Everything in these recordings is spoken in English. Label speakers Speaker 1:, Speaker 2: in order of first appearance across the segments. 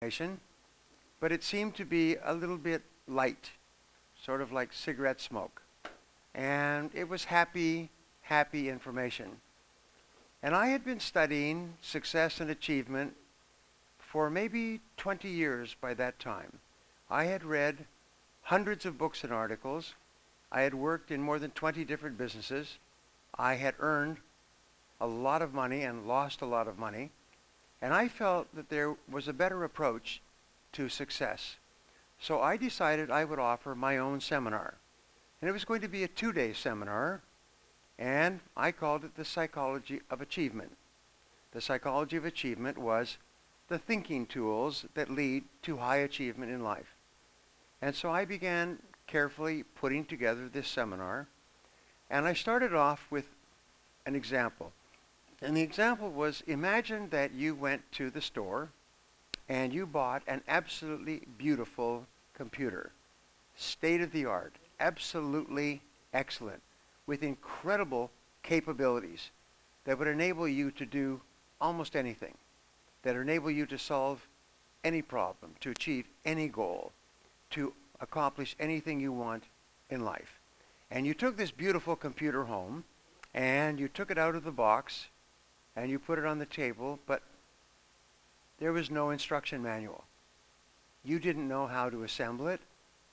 Speaker 1: information, but it seemed to be a little bit light, sort of like cigarette smoke. And it was happy, happy information. And I had been studying success and achievement for maybe 20 years by that time. I had read hundreds of books and articles. I had worked in more than 20 different businesses. I had earned a lot of money and lost a lot of money. And I felt that there was a better approach to success. So I decided I would offer my own seminar. And it was going to be a 2-day seminar, and I called it the Psychology of Achievement. The Psychology of Achievement was the thinking tools that lead to high achievement in life. And so I began carefully putting together this seminar, and I started off with an example. And the example was, imagine that you went to the store and you bought an absolutely beautiful computer, state-of-the-art, absolutely excellent, with incredible capabilities that would enable you to do almost anything, that enable you to solve any problem, to achieve any goal, to accomplish anything you want in life. And you took this beautiful computer home, and you took it out of the box, and you put it on the table, but there was no instruction manual. You didn't know how to assemble it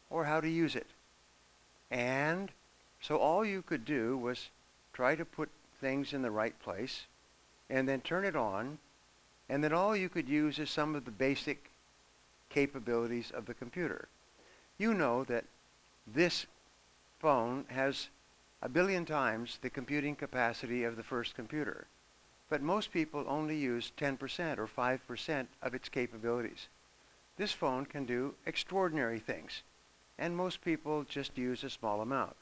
Speaker 1: or how to use it. And so all you could do was try to put things in the right place and then turn it on, and then all you could use is some of the basic capabilities of the computer. You know that this phone has 1 billion times the computing capacity of the first computer. But most people only use 10% or 5% of its capabilities. This phone can do extraordinary things, and most people just use a small amount.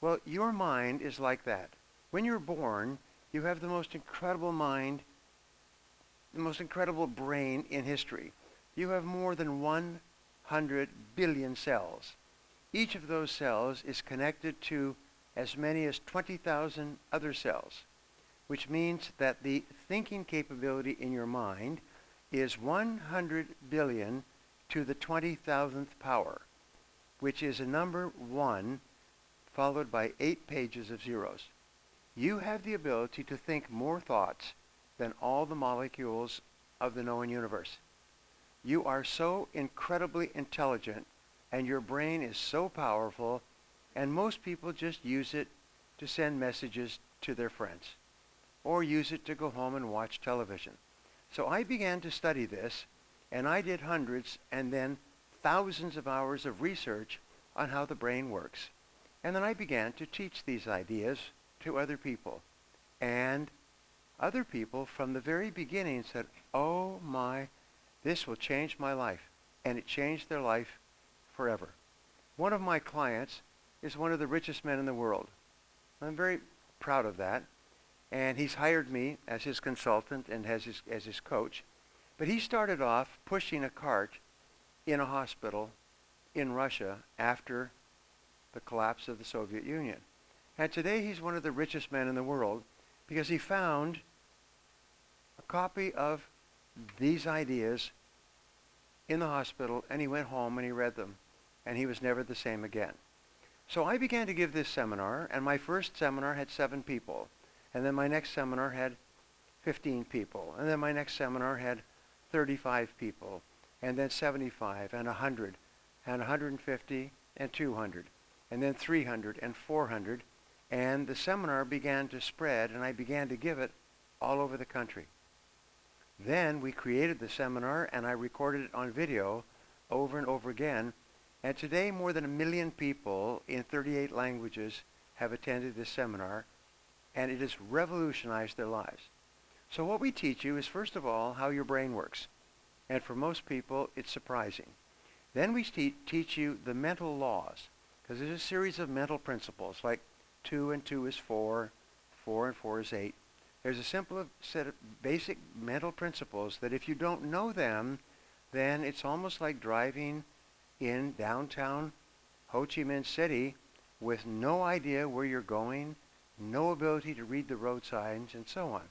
Speaker 1: Well, your mind is like that. When you're born, you have the most incredible mind, the most incredible brain in history. You have more than 100 billion cells. Each of those cells is connected to as many as 20,000 other cells, which means that the thinking capability in your mind is 100 billion to the 20,000th power, which is a number 1 followed by 8 pages of zeros. You have the ability to think more thoughts than all the molecules of the known universe. You are so incredibly intelligent, and your brain is so powerful, and most people just use it to send messages to their friends, or use it to go home and watch television. So I began to study this, and I did hundreds and then thousands of hours of research on how the brain works. And then I began to teach these ideas to other people. And other people from the very beginning said, oh my, this will change my life. And it changed their life forever. One of my clients is one of the richest men in the world. I'm very proud of that. And he's hired me as his consultant and as his coach. But he started off pushing a cart in a hospital in Russia after the collapse of the Soviet Union. And today he's one of the richest men in the world because he found a copy of these ideas in the hospital, and he went home and he read them, and he was never the same again. So I began to give this seminar, and my first seminar had 7 people. And then my next seminar had 15 people. And then my next seminar had 35 people. And then 75 and 100 and 150 and 200. And then 300 and 400. And the seminar began to spread, and I began to give it all over the country. Then we created the seminar, and I recorded it on video over and over again. And today more than 1 million people in 38 languages have attended this seminar, and it has revolutionized their lives. So what we teach you is, first of all, how your brain works. And for most people, it's surprising. Then we teach you the mental laws, because there's a series of mental principles, like 2 and 2 is 4, 4 and 4 is 8. There's a simple set of basic mental principles that if you don't know them, then it's almost like driving in downtown Ho Chi Minh City with no idea where you're going, no ability to read the road signs, and so on.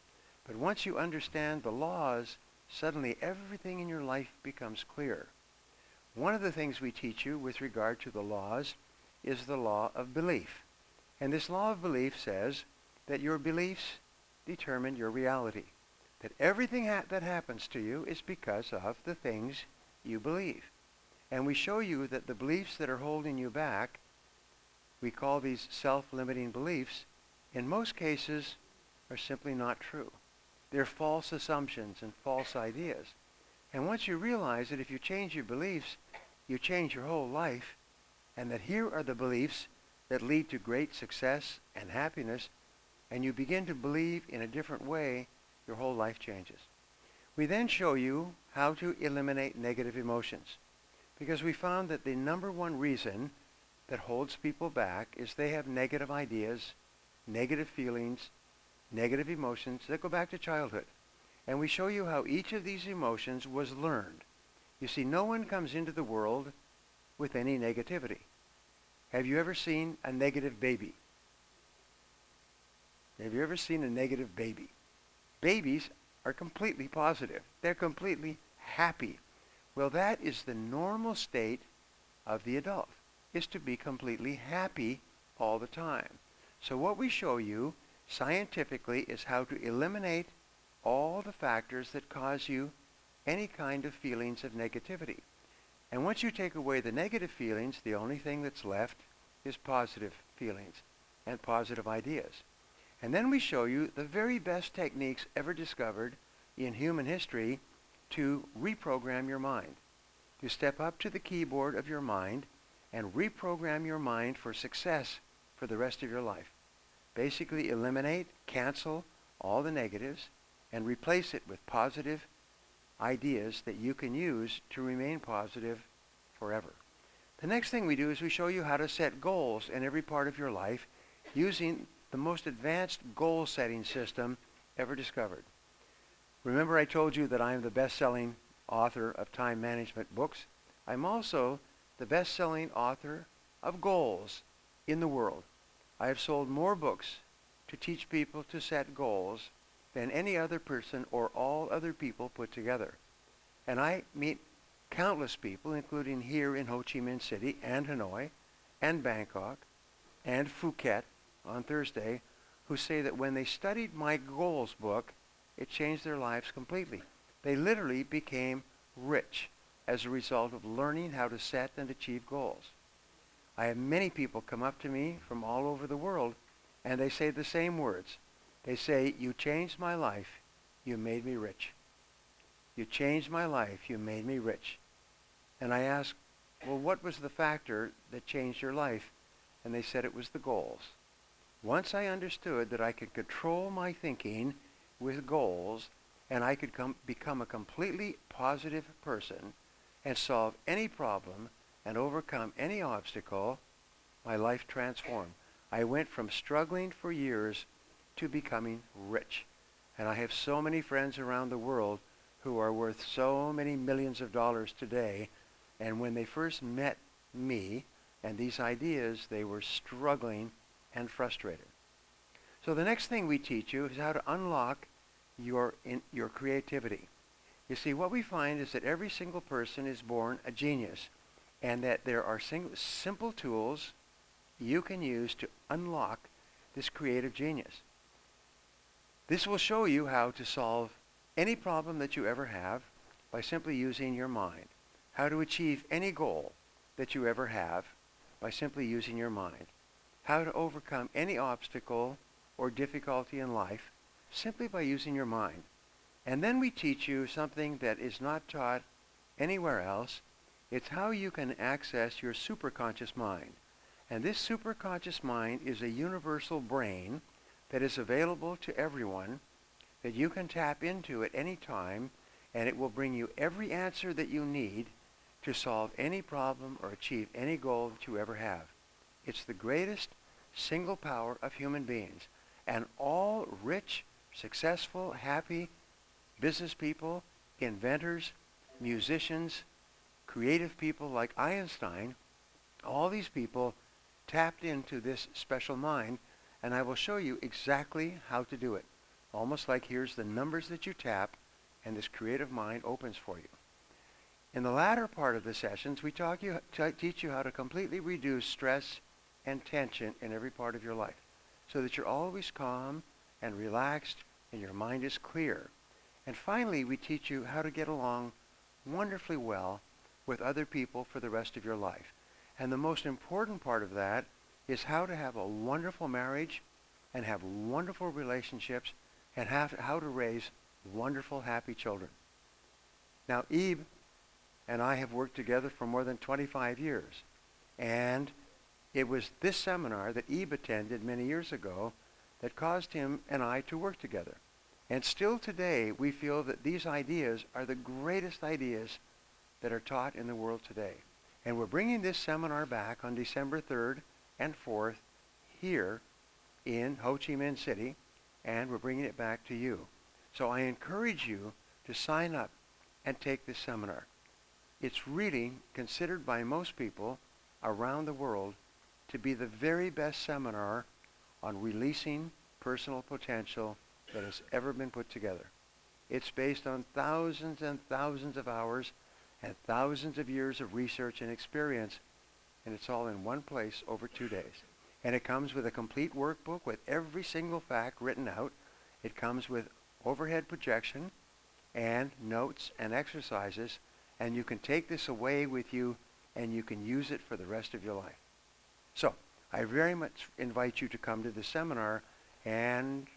Speaker 1: But once you understand the laws, suddenly everything in your life becomes clear. One of the things we teach you with regard to the laws is the law of belief. And this law of belief says that your beliefs determine your reality. That everything that happens to you is because of the things you believe. And we show you that the beliefs that are holding you back, we call these self-limiting beliefs, in most cases are simply not true. They're false assumptions and false ideas. And once you realize that if you change your beliefs, you change your whole life, and that here are the beliefs that lead to great success and happiness, and you begin to believe in a different way, your whole life changes. We then show you how to eliminate negative emotions, because we found that the number one reason that holds people back is they have negative ideas, negative feelings, negative emotions that go back to childhood. And we show you how each of these emotions was learned. You see, no one comes into the world with any negativity. Have you ever seen a negative baby? Have you ever seen a negative baby? Babies are completely positive. They're completely happy. Well, that is the normal state of the adult, is to be completely happy all the time. So what we show you scientifically is how to eliminate all the factors that cause you any kind of feelings of negativity. And once you take away the negative feelings, the only thing that's left is positive feelings and positive ideas. And then we show you the very best techniques ever discovered in human history to reprogram your mind. To step up to the keyboard of your mind and reprogram your mind for success for the rest of your life. Basically eliminate, cancel all the negatives and replace it with positive ideas that you can use to remain positive forever. The next thing we do is we show you how to set goals in every part of your life using the most advanced goal-setting system ever discovered. Remember I told you that I am the best-selling author of time management books. I'm also the best-selling author of goals in the world. I have sold more books to teach people to set goals than any other person or all other people put together. And I meet countless people, including here in Ho Chi Minh City and Hanoi and Bangkok and Phuket on Thursday, who say that when they studied my goals book, it changed their lives completely. They literally became rich as a result of learning how to set and achieve goals. I have many people come up to me from all over the world, and they say the same words. They say, "You changed my life. You made me rich. You changed my life. You made me rich." And I ask, well, what was the factor that changed your life? And they said it was the goals. Once I understood that I could control my thinking with goals, and I could become a completely positive person and solve any problem and overcome any obstacle, my life transformed. I went from struggling for years to becoming rich. And I have so many friends around the world who are worth so many millions of dollars today. And when they first met me and these ideas, they were struggling and frustrated. So the next thing we teach you is how to unlock your creativity. You see, what we find is that every single person is born a genius, and that there are simple tools you can use to unlock this creative genius. This will show you how to solve any problem that you ever have by simply using your mind. How to achieve any goal that you ever have by simply using your mind. How to overcome any obstacle or difficulty in life simply by using your mind. And then we teach you something that is not taught anywhere else. It's how you can access your superconscious mind. And this superconscious mind is a universal brain that is available to everyone, that you can tap into at any time, and it will bring you every answer that you need to solve any problem or achieve any goal that you ever have. It's the greatest single power of human beings. And all rich, successful, happy business people, inventors, musicians, creative people like Einstein, all these people tapped into this special mind, and I will show you exactly how to do it. Almost like here's the numbers that you tap, and this creative mind opens for you. In the latter part of the sessions, we teach you how to completely reduce stress and tension in every part of your life so that you're always calm and relaxed and your mind is clear. And finally, we teach you how to get along wonderfully well with other people for the rest of your life. And the most important part of that is how to have a wonderful marriage and have wonderful relationships and how to raise wonderful, happy children. Now, Ebe and I have worked together for more than 25 years. And it was this seminar that Ebe attended many years ago that caused him and I to work together. And still today, we feel that these ideas are the greatest ideas that are taught in the world today. And we're bringing this seminar back on December 3rd and 4th here in Ho Chi Minh City, and we're bringing it back to you. So I encourage you to sign up and take this seminar. It's really considered by most people around the world to be the very best seminar on releasing personal potential that has ever been put together. It's based on thousands and thousands of hours and thousands of years of research and experience, and it's all in one place over 2 days. And it comes with a complete workbook with every single fact written out. It comes with overhead projection and notes and exercises, and you can take this away with you and you can use it for the rest of your life. So I very much invite you to come to the seminar, and